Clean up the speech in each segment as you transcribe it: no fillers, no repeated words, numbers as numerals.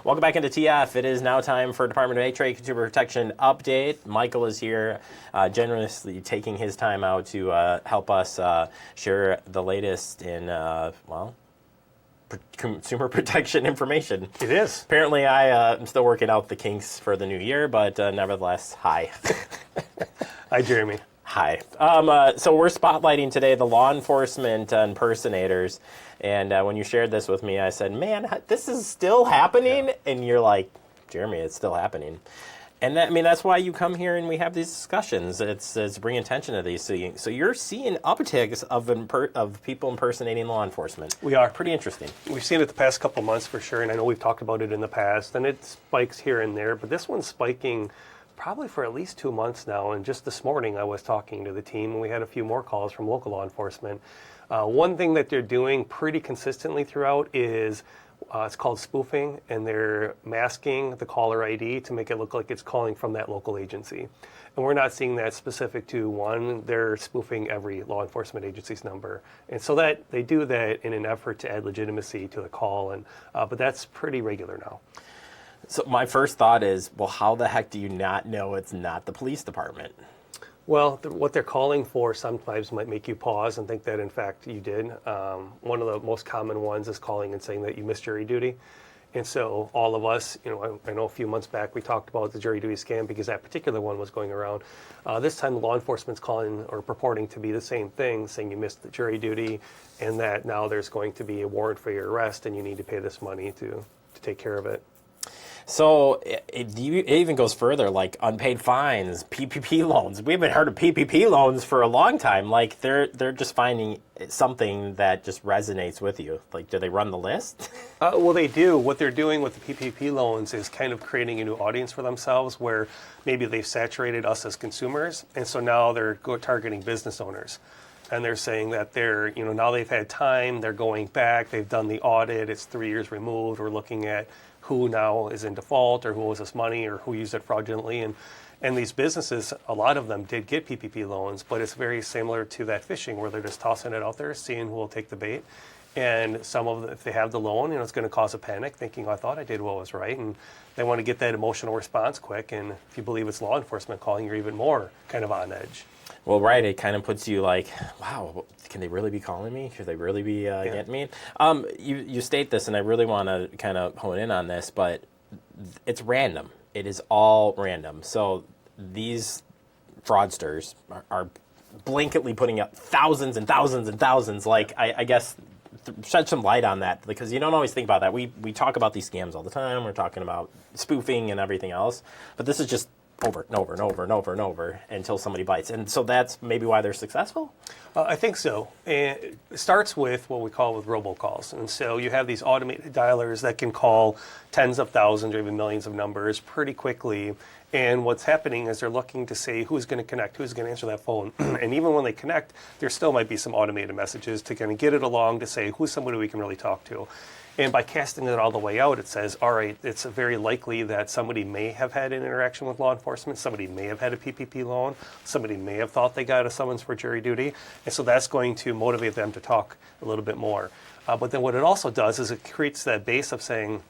Welcome back into TF. It is now time for Department of Trade Consumer Protection update. Michael is here, generously taking his time out to help us share the latest in, consumer protection information. It is. Apparently, I'm still working out the kinks for the new year, but nevertheless, hi. Hi, Jeremy. Hi. So we're spotlighting today the law enforcement impersonators. And when you shared this with me, I said, man, this is still happening? Yeah. And you're like, Jeremy, it's still happening. And that's why you come here and we have these discussions. It's to bring attention to these. So you're seeing upticks of people impersonating law enforcement. We are. Pretty interesting. We've seen it the past couple months for sure, and I know we've talked about it in the past, and it spikes here and there, but this one's spiking probably for at least 2 months now. And just this morning I was talking to the team, and we had a few more calls from local law enforcement. One thing that they're doing pretty consistently throughout is it's called spoofing, and they're masking the caller ID to make it look like it's calling from that local agency. And we're not seeing that specific to one. They're spoofing every law enforcement agency's number. And so that they do that in an effort to add legitimacy to the call, and but that's pretty regular now. So my first thought is, well, how the heck do you not know it's not the police department? Well, what they're calling for sometimes might make you pause and think that, in fact, you did. One of the most common ones is calling and saying that you missed jury duty. And so all of us, I know a few months back we talked about the jury duty scam because that particular one was going around. This time law enforcement's calling or purporting to be the same thing, saying you missed the jury duty and that now there's going to be a warrant for your arrest and you need to pay this money to take care of it. So it even goes further, like unpaid fines, PPP loans. We haven't heard of PPP loans for a long time. Like they're just finding something that just resonates with you. Like, do they run the list? Well, they do. What they're doing with the PPP loans is kind of creating a new audience for themselves where maybe they've saturated us as consumers. And so now they're targeting business owners. And they're saying that they're, now they've had time, they're going back, they've done the audit, it's 3 years removed, we're looking at who now is in default or who owes us money or who used it fraudulently. And these businesses, a lot of them did get PPP loans, but it's very similar to that phishing where they're just tossing it out there, seeing who will take the bait. And some of them, if they have the loan, it's going to cause a panic, thinking, I thought I did what was right. And they want to get that emotional response quick. And if you believe it's law enforcement calling, you're even more kind of on edge. Well, right. It kind of puts you like, wow, can they really be calling me? Should they really be getting me? You state this, and I really want to kind of hone in on this, but it's random. It is all random. So these fraudsters are blanketly putting up thousands and thousands and thousands. Like, I guess, shed some light on that, because you don't always think about that. We talk about these scams all the time. We're talking about spoofing and everything else, but this is just over and over and over and over and over until somebody bites. And so that's maybe why they're successful? I think so. And it starts with what we call with robocalls. And so you have these automated dialers that can call tens of thousands or even millions of numbers pretty quickly. And what's happening is they're looking to say who's going to connect, who's going to answer that phone. And even when they connect, there still might be some automated messages to kind of get it along to say who's somebody we can really talk to. And by casting it all the way out, it says, all right, it's very likely that somebody may have had an interaction with law enforcement, somebody may have had a PPP loan, somebody may have thought they got a summons for jury duty, and so that's going to motivate them to talk a little bit more. But then what it also does is it creates that base of saying,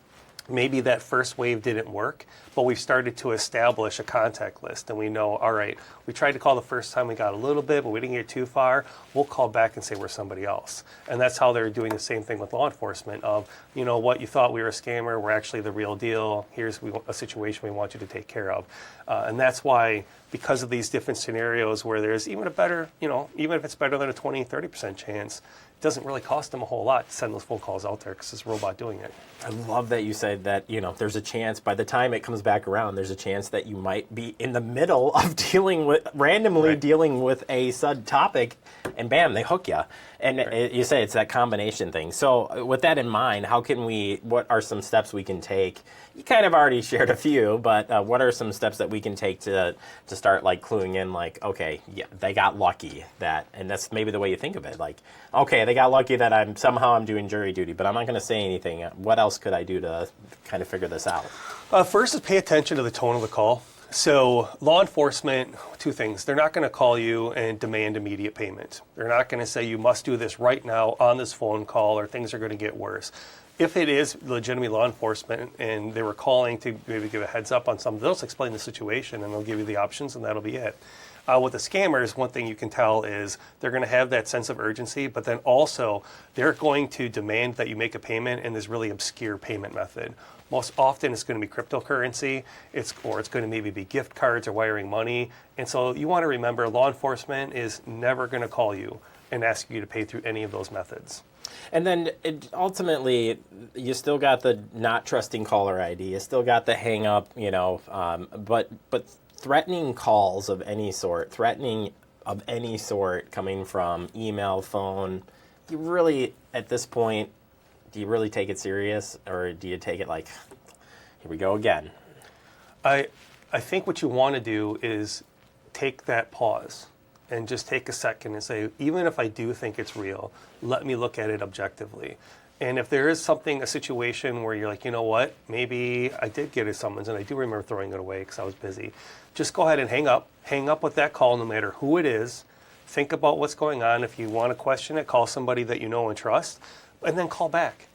maybe that first wave didn't work, but we've started to establish a contact list. And we know, all right, we tried to call the first time, we got a little bit, but we didn't get too far. We'll call back and say we're somebody else. And that's how they're doing the same thing with law enforcement of, what, you thought we were a scammer, we're actually the real deal. Here's a situation we want you to take care of. And that's why, because of these different scenarios where there's even a better, even if it's better than a 20, 30% chance, it doesn't really cost them a whole lot to send those phone calls out there because it's a robot doing it. I love that you said that, there's a chance by the time it comes back around, there's a chance that you might be in the middle of randomly dealing with a sud topic, and bam, they hook you. And you say it's that combination thing. So with that in mind, what are some steps we can take? You kind of already shared a few, but what are some steps that we can take to start like cluing in, like, okay, yeah, they got lucky and that's maybe the way you think of it. Like, okay, they got lucky that I'm doing jury duty, but I'm not going to say anything. What else could I do to kind of figure this out? First is pay attention to the tone of the call. So law enforcement, two things. They're not going to call you and demand immediate payment. They're not going to say you must do this right now on this phone call or things are going to get worse. If it is legitimately law enforcement and they were calling to maybe give a heads up on something, they'll just explain the situation and they'll give you the options and that'll be it. With the scammers, one thing you can tell is they're going to have that sense of urgency, but then also they're going to demand that you make a payment in this really obscure payment method. Most often it's going to be cryptocurrency, or it's going to maybe be gift cards or wiring money. And so you want to remember law enforcement is never going to call you and ask you to pay through any of those methods. And then ultimately, you still got the not trusting caller ID. You still got the hang up, but threatening calls of any sort, coming from email, phone, you really, at this point, do you really take it serious, or do you take it like, here we go again? I think what you want to do is take that pause and just take a second and say, even if I do think it's real, let me look at it objectively. And if there is a situation where you're like, you know what, maybe I did get a summons and I do remember throwing it away because I was busy, just go ahead and hang up with that call no matter who it is. Think about what's going on. If you want to question it, call somebody that you know and trust, and then call back.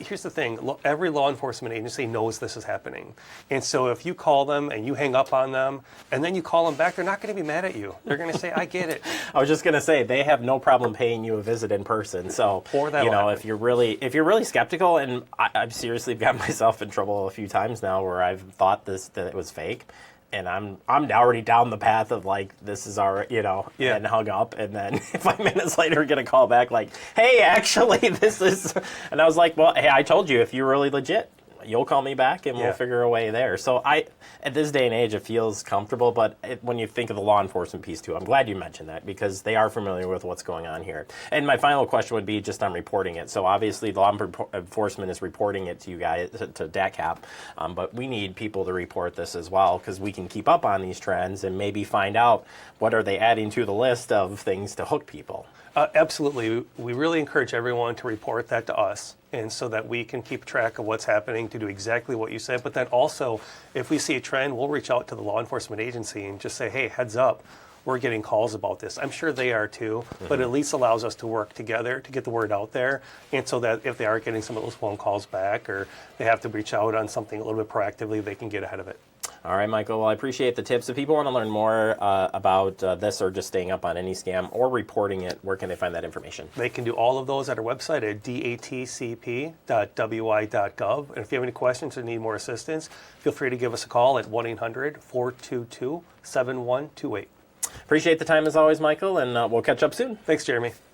Here's the thing, every law enforcement agency knows this is happening. And so if you call them and you hang up on them and then you call them back, they're not going to be mad at you. They're going to say, I get it. I was just going to say, they have no problem paying you a visit in person. So, if you're really skeptical, and I've seriously got myself in trouble a few times now where I've thought that it was fake. And I'm already down the path of like, this is already, and hung up. And then 5 minutes later, get a call back like, hey, actually, this is. And I was like, well, hey, I told you, if you're really legit, you'll call me back and we'll figure a way there. So at this day and age, it feels comfortable. But when you think of the law enforcement piece too, I'm glad you mentioned that because they are familiar with what's going on here. And my final question would be just on reporting it. So obviously, law enforcement is reporting it to you guys, to DATCP. But we need people to report this as well because we can keep up on these trends and maybe find out what are they adding to the list of things to hook people. Absolutely. We really encourage everyone to report that to us, and so that we can keep track of what's happening to do exactly what you said. But then also, if we see a trend, we'll reach out to the law enforcement agency and just say, hey, heads up, we're getting calls about this. I'm sure they are too, but it at least allows us to work together to get the word out there. And so that if they are getting some of those phone calls back or they have to reach out on something a little bit proactively, they can get ahead of it. All right, Michael. Well, I appreciate the tips. If people want to learn more about this or just staying up on any scam or reporting it, where can they find that information? They can do all of those at our website at datcp.wi.gov. And if you have any questions or need more assistance, feel free to give us a call at 1-800-422-7128. Appreciate the time as always, Michael, and we'll catch up soon. Thanks, Jeremy.